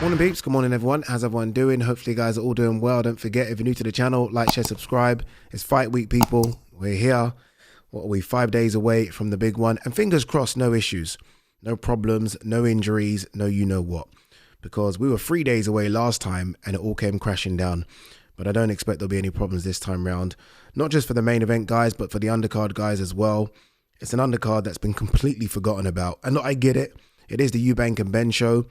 Morning peeps, good morning everyone. How's everyone doing? Hopefully you guys are all doing well. Don't forget, if you're new to the channel, like, share, subscribe. It's fight week, people. We're here. What are we, 5 days away from the big one? And fingers crossed, no issues, no problems, no injuries, no you know what. Because we were 3 days away last time and it all came crashing down. But I don't expect there'll be any problems this time round. Not just for the main event guys, but for the undercard guys as well. It's an undercard that's been completely forgotten about. And look, I get it. It is the Eubank and Ben show.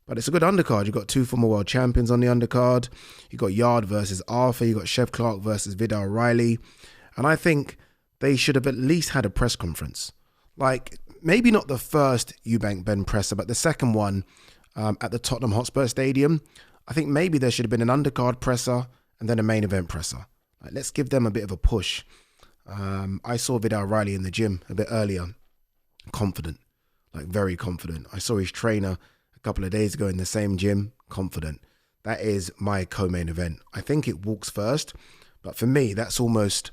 But it's a good undercard. You've got two former world champions on the undercard. You've got Yard versus Arthur. You've got Chef Clark versus Vidal Riley. And I think they should have at least had a press conference. Like, maybe not the first Eubank Ben presser, but the second one at the Tottenham Hotspur Stadium. I think maybe there should have been an undercard presser and then a main event presser. Like, let's give them a bit of a push. I saw Vidal Riley in the gym a bit earlier. Confident. Like, very confident. I saw his trainer a couple of days ago in the same gym, confident. That is my co-main event. I think it walks first, but for me, that's almost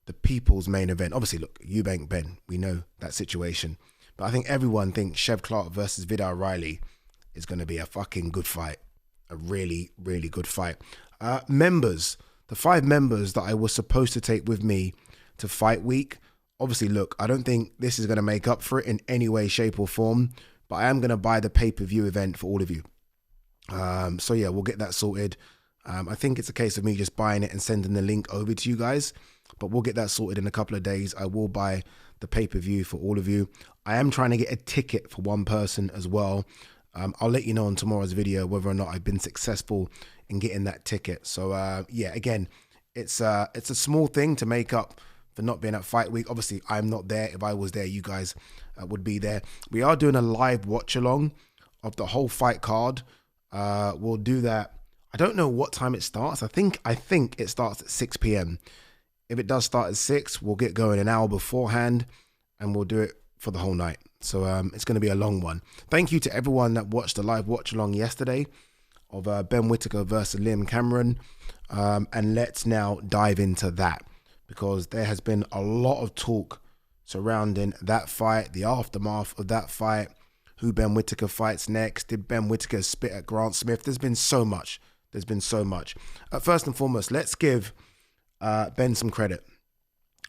the people's main event. Obviously, look, Eubank Ben, we know that situation. But I think everyone thinks Chef Clark versus Vidal Riley is going to be a fucking good fight. A really, really good fight. Members, the 5 members that I was supposed to take with me to fight week. Obviously, look, I don't think this is going to make up for it in any way, shape or form. But I am going to buy the pay-per-view event for all of you. So yeah, we'll get that sorted. I think it's a case of me just buying it and sending the link over to you guys. But we'll get that sorted in a couple of days. I will buy the pay-per-view for all of you. I am trying to get a ticket for one person as well. I'll let you know on tomorrow's video whether or not I've been successful in getting that ticket. So yeah, again, it's a small thing to make up for not being at fight week. Obviously, I'm not there. If I was there, you guys would be there. We are doing a live watch along of the whole fight card. We'll do that. I don't know what time it starts. I think it starts at 6 p.m. If it does start at 6, we'll get going an hour beforehand and we'll do it for the whole night. So it's going to be a long one. Thank you to everyone that watched the live watch along yesterday of Ben Whittaker versus Liam Cameron. And let's now dive into that, because there has been a lot of talk surrounding that fight, the aftermath of that fight, who Ben Whittaker fights next. Did Ben Whittaker spit at Grant Smith? There's been so much. There's been so much. First and foremost, let's give Ben some credit.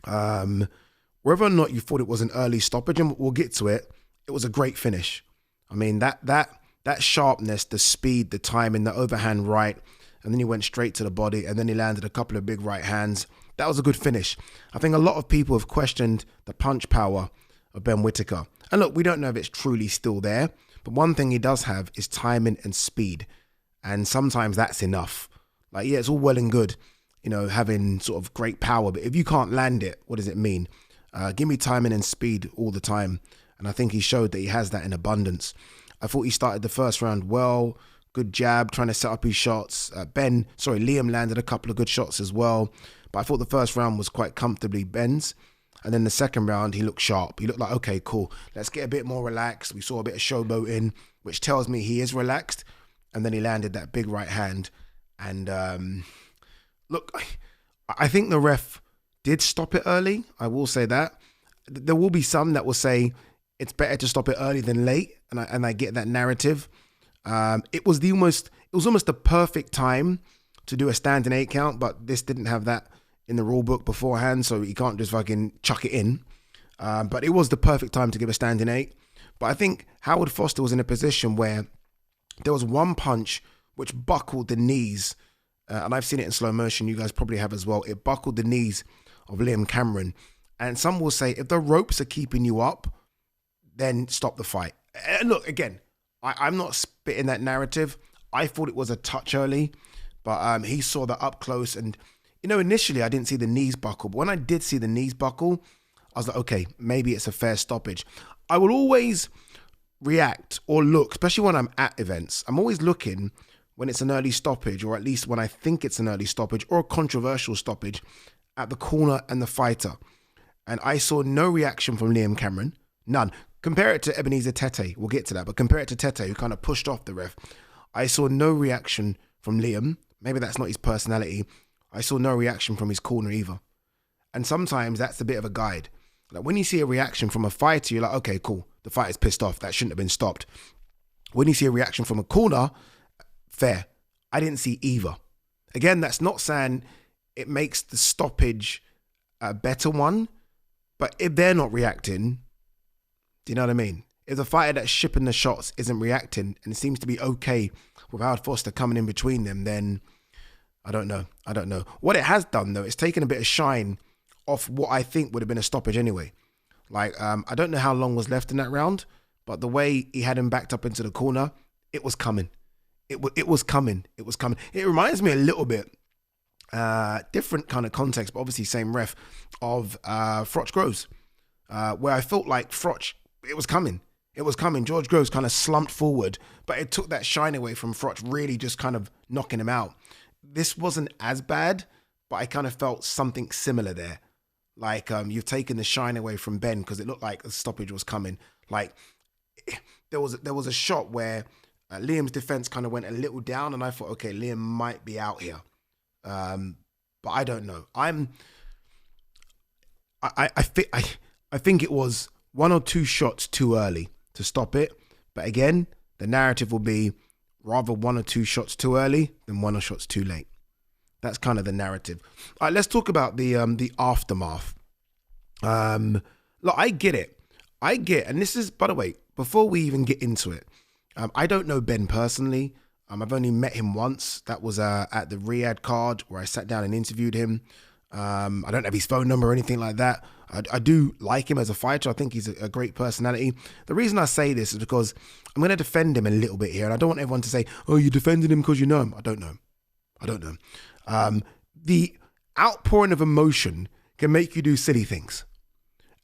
Whether or not you thought it was an early stoppage, and we'll get to it, it was a great finish. I mean, that sharpness, the speed, the timing, the overhand right, and then he went straight to the body, and then he landed a couple of big right hands. That was a good finish. I think a lot of people have questioned the punch power of Ben Whittaker. And look, we don't know if it's truly still there, but one thing he does have is timing and speed. And sometimes that's enough. Like, yeah, it's all well and good, you know, having sort of great power, but if you can't land it, what does it mean? Give me timing and speed all the time. And I think he showed that he has that in abundance. I thought he started the first round well. Good jab, trying to set up his shots. Liam landed a couple of good shots as well. But I thought the first round was quite comfortably Ben's. And then the second round, he looked sharp. He looked like, okay, cool. Let's get a bit more relaxed. We saw a bit of showboating, which tells me he is relaxed. And then he landed that big right hand. And look, I think the ref did stop it early. I will say that. There will be some that will say it's better to stop it early than late. And I get that narrative. It was almost the perfect time to do a standing 8 count, but this didn't have that in the rule book beforehand, so you can't just fucking chuck it in. But it was the perfect time to give a standing 8. But I think Howard Foster was in a position where there was one punch which buckled the knees, and I've seen it in slow motion, you guys probably have as well. It buckled the knees of Liam Cameron. And some will say, if the ropes are keeping you up, then stop the fight. And look, again, I'm not spitting that narrative. I thought it was a touch early, but he saw that up close. And, you know, initially I didn't see the knees buckle. But when I did see the knees buckle, I was like, okay, maybe it's a fair stoppage. I will always react or look, especially when I'm at events. I'm always looking when it's an early stoppage, or at least when I think it's an early stoppage or a controversial stoppage, at the corner and the fighter. And I saw no reaction from Liam Cameron. None. Compare it to Ebenezer Tete. We'll get to that. But compare it to Tete, who kind of pushed off the ref. I saw no reaction from Liam. Maybe that's not his personality. I saw no reaction from his corner either. And sometimes that's a bit of a guide. Like when you see a reaction from a fighter, you're like, okay, cool. The fighter's pissed off. That shouldn't have been stopped. When you see a reaction from a corner, fair. I didn't see either. Again, that's not saying it makes the stoppage a better one, but if they're not reacting, do you know what I mean? If the fighter that's shipping the shots isn't reacting and it seems to be okay with Howard Foster coming in between them, then I don't know. What it has done, though, it's taken a bit of shine off what I think would have been a stoppage anyway. Like, I don't know how long was left in that round, but the way he had him backed up into the corner, it was coming. It was coming. It reminds me a little bit, different kind of context, but obviously same ref, of Froch Groves, where I felt like Froch, it was coming. George Groves kind of slumped forward, but it took that shine away from Froch, really just kind of knocking him out. This wasn't as bad, but I kind of felt something similar there. Like, you've taken the shine away from Ben because it looked like the stoppage was coming. Like, there was a shot where Liam's defense kind of went a little down, and I thought, okay, Liam might be out here. But I don't know. I think it was 1 or 2 shots too early to stop it. But again, the narrative will be rather 1 or 2 shots too early than 1 or 2 shots too late. That's kind of the narrative. All right, let's talk about the aftermath. Look, I get, and this is, by the way, before we even get into it, I don't know Ben personally. I've only met him once. That was at the Riyadh card where I sat down and interviewed him. I don't have his phone number or anything like that. I do like him as a fighter. I think he's a great personality. The reason I say this is because I'm going to defend him a little bit here, and I don't want everyone to say, oh, you're defending him because you know him. I don't know. The outpouring of emotion can make you do silly things.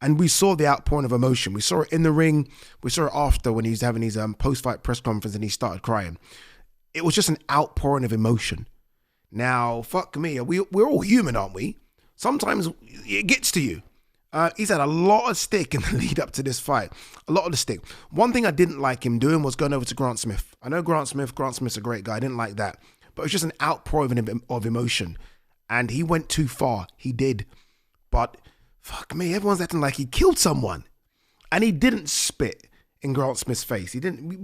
And we saw the outpouring of emotion. We saw it in the ring. We saw it after when he was having his post-fight press conference and he started crying. It was just an outpouring of emotion. Now, fuck me, we're all human, aren't we? Sometimes it gets to you. He's had a lot of stick in the lead up to this fight. A lot of the stick. One thing I didn't like him doing was going over to Grant Smith. I know Grant Smith's a great guy. I didn't like that. But it was just an outpouring of emotion. And he went too far. He did. But fuck me, everyone's acting like he killed someone. And he didn't spit in Grant Smith's face. He didn't.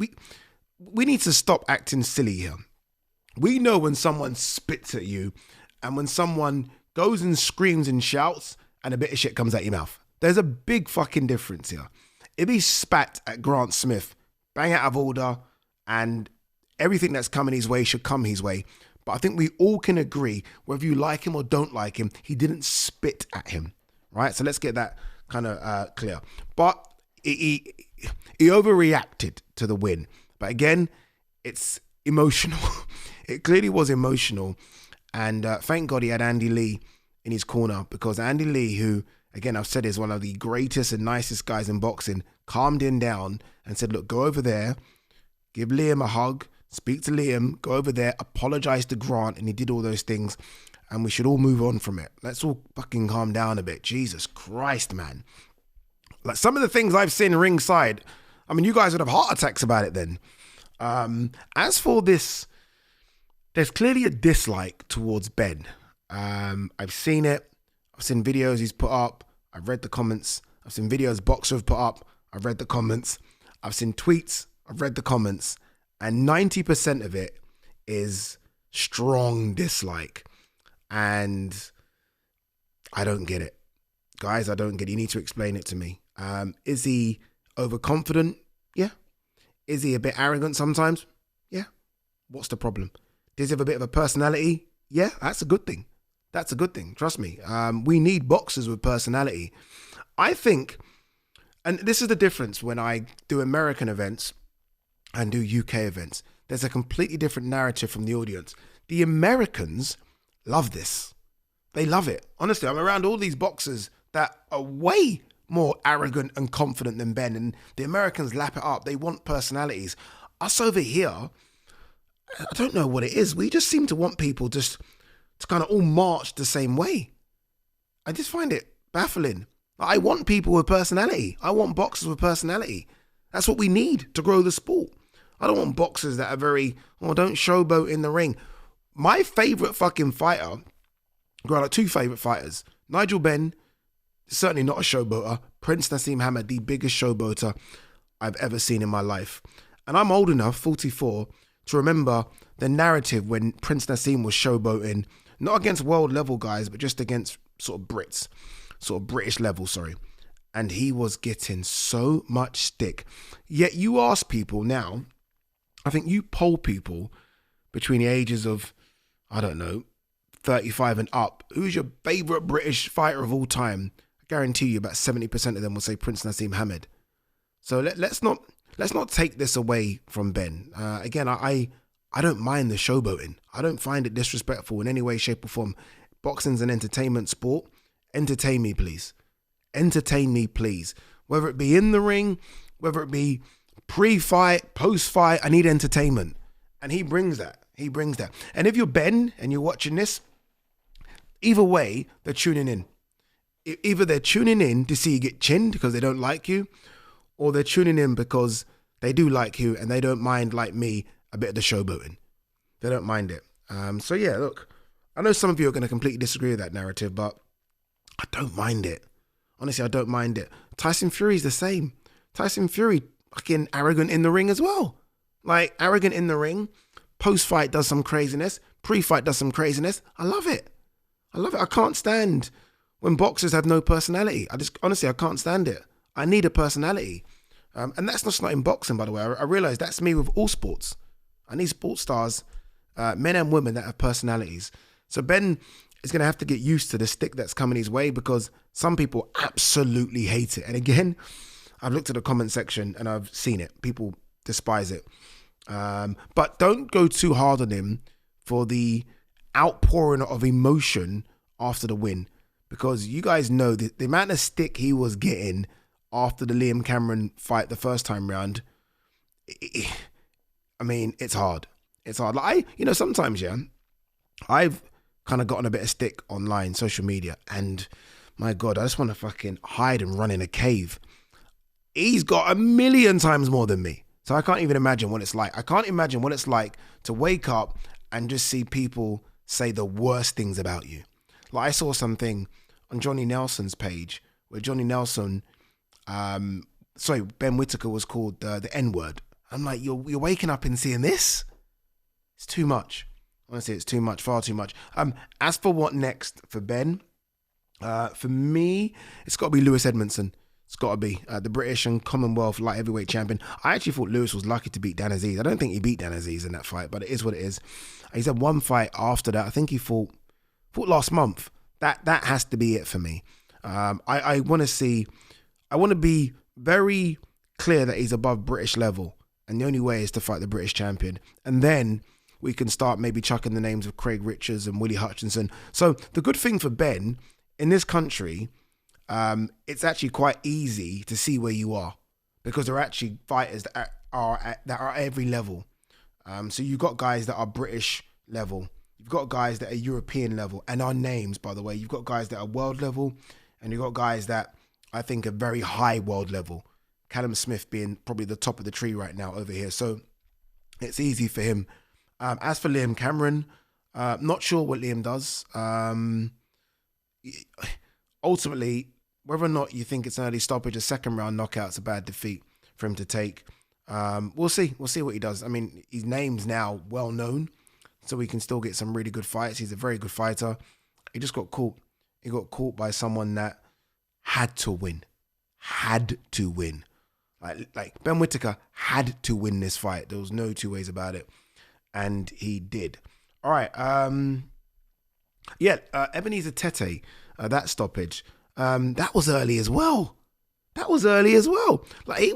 We need to stop acting silly here. We know when someone spits at you and when someone goes and screams and shouts and a bit of shit comes out your mouth. There's a big fucking difference here. If he spat at Grant Smith, bang out of order, and everything that's coming his way should come his way. But I think we all can agree, whether you like him or don't like him, he didn't spit at him, right? So let's get that kind of clear. But he overreacted to the win. But again, it's emotional. It clearly was emotional. And thank God he had Andy Lee in his corner, because Andy Lee, who, again, I've said is one of the greatest and nicest guys in boxing, calmed him down and said, look, go over there, give Liam a hug, speak to Liam, go over there, apologize to Grant, and he did all those things, and we should all move on from it. Let's all fucking calm down a bit. Jesus Christ, man. Like, some of the things I've seen ringside, I mean, you guys would have heart attacks about it then. As for this, there's clearly a dislike towards Ben. I've seen it. I've seen videos he's put up. I've read the comments. I've seen videos Boxer have put up. I've read the comments. I've seen tweets. I've read the comments. And 90% of it is strong dislike. And I don't get it. Guys, I don't get it. You need to explain it to me. Is he overconfident? Yeah. Is he a bit arrogant sometimes? Yeah. What's the problem? Does he have a bit of a personality? Yeah, that's a good thing. That's a good thing. Trust me. We need boxers with personality. I think, and this is the difference when I do American events and do UK events. There's a completely different narrative from the audience. The Americans love this. They love it. Honestly, I'm around all these boxers that are way more arrogant and confident than Ben, and the Americans lap it up. They want personalities. Us over here, I don't know what it is. We just seem to want people just to kind of all march the same way. I just find it baffling. I want people with personality. I want boxers with personality. That's what we need to grow the sport. I don't want boxers that are very, don't showboat in the ring. My favourite fucking fighter, got 2 favourite fighters. Nigel Benn, certainly not a showboater. Prince Nassim Hamad, the biggest showboater I've ever seen in my life. And I'm old enough, 44, to remember the narrative when Prince Nassim was showboating, not against world level guys, but just against sort of Brits, sort of British level, sorry. And he was getting so much stick. Yet you ask people now, I think you poll people between the ages of, I don't know, 35 and up, who's your favourite British fighter of all time? I guarantee you about 70% of them will say Prince Nassim Hamed. So let's not take this away from Ben. Again, I don't mind the showboating. I don't find it disrespectful in any way, shape or form. Boxing's an entertainment sport. Entertain me, please. Entertain me, please. Whether it be in the ring, whether it be pre-fight, post-fight, I need entertainment. And he brings that. He brings that. And if you're Ben and you're watching this, either way, they're tuning in. Either they're tuning in to see you get chinned because they don't like you, or they're tuning in because they do like you and they don't mind, like me, a bit of the showboating. They don't mind it. So yeah, look, I know some of you are going to completely disagree with that narrative, but I don't mind it. Honestly, I don't mind it. Tyson Fury's the same. Tyson Fury, fucking arrogant in the ring as well. Like, arrogant in the ring. Post-fight does some craziness. Pre-fight does some craziness. I love it. I love it. I can't stand when boxers have no personality. Honestly, I can't stand it. I need a personality. And that's just not in boxing, by the way. I realize that's me with all sports. I need sports stars, men and women that have personalities. So Ben is going to have to get used to the stick that's coming his way because some people absolutely hate it. And again, I've looked at the comment section and I've seen it. People despise it. But don't go too hard on him for the outpouring of emotion after the win, because you guys know the amount of stick he was getting after the Liam Cameron fight the first time round. I mean, it's hard. It's hard. Like, sometimes, yeah, I've kind of gotten a bit of stick online, social media, and my God, I just want to fucking hide and run in a cave. He's got 1,000,000 times more than me. So I can't even imagine what it's like. I can't imagine what it's like to wake up and just see people say the worst things about you. Like, I saw something on Johnny Nelson's page where Johnny Nelson, Ben Whittaker was called the N-word. I'm like, you're waking up and seeing this? It's too much. Honestly, it's too much, far too much. As for what next for Ben, for me, it's got to be Lewis Edmondson. It's got to be the British and Commonwealth light heavyweight champion. I actually thought Lewis was lucky to beat Dan Aziz. I don't think he beat Dan Aziz in that fight, but it is what it is. He's had one fight after that. I think he fought last month. That has to be it for me. I want to be very clear that he's above British level, and the only way is to fight the British champion. And then we can start maybe chucking the names of Craig Richards and Willie Hutchinson. So the good thing for Ben in this country, it's actually quite easy to see where you are, because there are actually fighters that are at every level. So you've got guys that are British level, you've got guys that are European level, and our names, by the way, you've got guys that are world level, and you've got guys that I think are very high world level. Callum Smith being probably the top of the tree right now over here. So it's easy for him. As for Liam Cameron, not sure what Liam does. Ultimately, whether or not you think it's an early stoppage, a second round knockout's a bad defeat for him to take. We'll see. We'll see what he does. I mean, his name's now well known, so he can still get some really good fights. He's a very good fighter. He just got caught. He got caught by someone that had to win. Had to win. Like Ben Whittaker had to win this fight. There was no two ways about it. And he did. All right. Ebenezer Tete, that stoppage. That was early as well. Like, he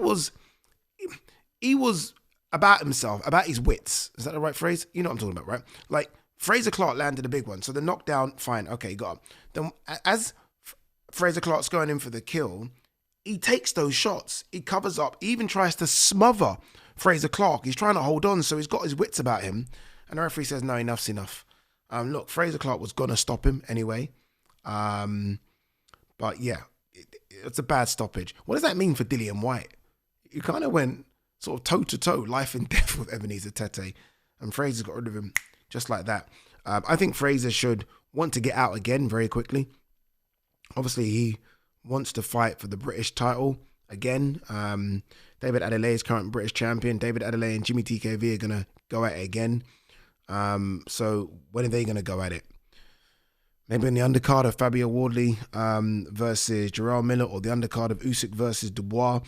was about himself, about his wits. Is that the right phrase? You know what I'm talking about, right? Like, Fraser Clark landed a big one. So the knockdown, fine. Okay, got him. Then as Fraser Clark's going in for the kill, he takes those shots. He covers up. He even tries to smother Fraser Clark. He's trying to hold on, so he's got his wits about him. And the referee says, no, enough's enough. Look, Fraser Clark was going to stop him anyway. But yeah, it's a bad stoppage. What does that mean for Dillian White? You kind of went sort of toe-to-toe, life and death with Ebenezer Tete. And Fraser got rid of him just like that. I think Fraser should want to get out again very quickly. Obviously, he wants to fight for the British title. again. David Adelaide is current British champion. David Adelaide and Jimmy TKV are going to go at it again. So when are they going to go at it? Maybe in the undercard of Fabio Wardley versus Jarrell Miller, or the undercard of Usyk versus Dubois.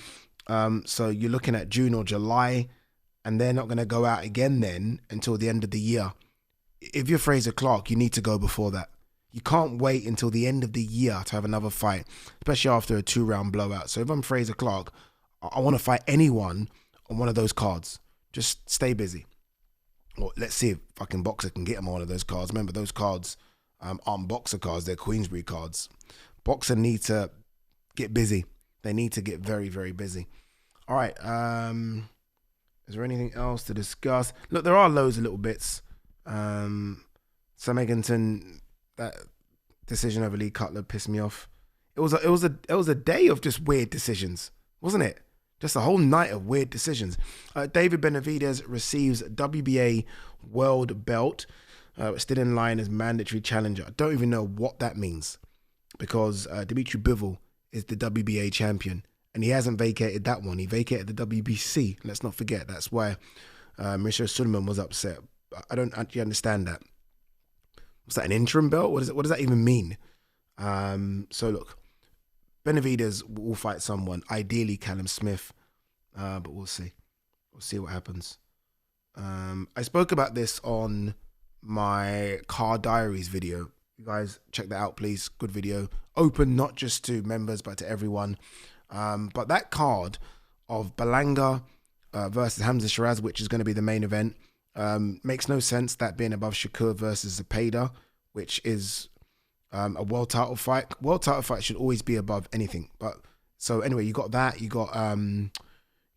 So you're looking at June or July, and they're not going to go out again then until the end of the year. If you're Fraser Clark, you need to go before that. You can't wait until the end of the year to have another fight, especially after a 2-round blowout. So if I'm Fraser Clark, I want to fight anyone on one of those cards. Just stay busy. Well, let's see if fucking Boxer can get him on one of those cards. Remember, those cards aren't Boxer cards, they're Queensbury cards. Boxer need to get busy. They need to get very, very busy. All right. Is there anything else to discuss? Look, there are loads of little bits. Sam Egginton, that decision over Lee Cutler pissed me off. It was a day of just weird decisions, wasn't it? Just a whole night of weird decisions. David Benavidez receives WBA world belt, still in line as mandatory challenger. I don't even know what that means, because Dimitri Bivol is the WBA champion, and he hasn't vacated that one. He vacated the WBC. Let's not forget. That's why Mauricio Suleiman was upset. I don't actually understand that. Was that an interim belt? What does that even mean? So look, Benavidez will fight someone, ideally Callum Smith, but we'll see. We'll see what happens. I spoke about this on my Car Diaries video. You guys check that out, please. Good video. Open not just to members, but to everyone. But that card of Balanga versus Hamza Shiraz, which is going to be the main event, makes no sense, that being above Shakur versus Zepeda, which is a world title fight. World title fight should always be above anything. But so anyway, you got that. You got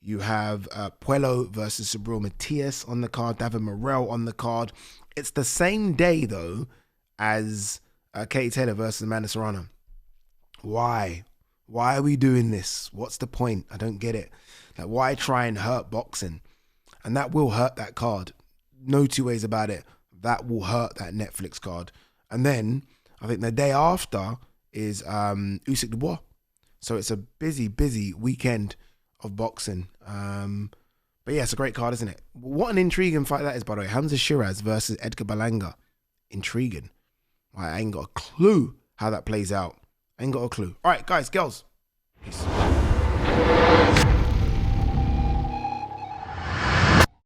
you have Puello versus Sabril Matias on the card. David Morrell on the card. It's the same day though as Katie Taylor versus Amanda Serrano. Why? Why are we doing this? What's the point? I don't get it. Like, why try and hurt boxing? And that will hurt that card. No two ways about it. That will hurt that Netflix card. And then I think the day after is Usyk Dubois. So it's a busy, busy weekend of boxing. But yeah, it's a great card, isn't it? What an intriguing fight that is, by the way. Hamza Shiraz versus Edgar Berlanga. Intriguing. I ain't got a clue how that plays out. I ain't got a clue. All right, guys, girls. Peace.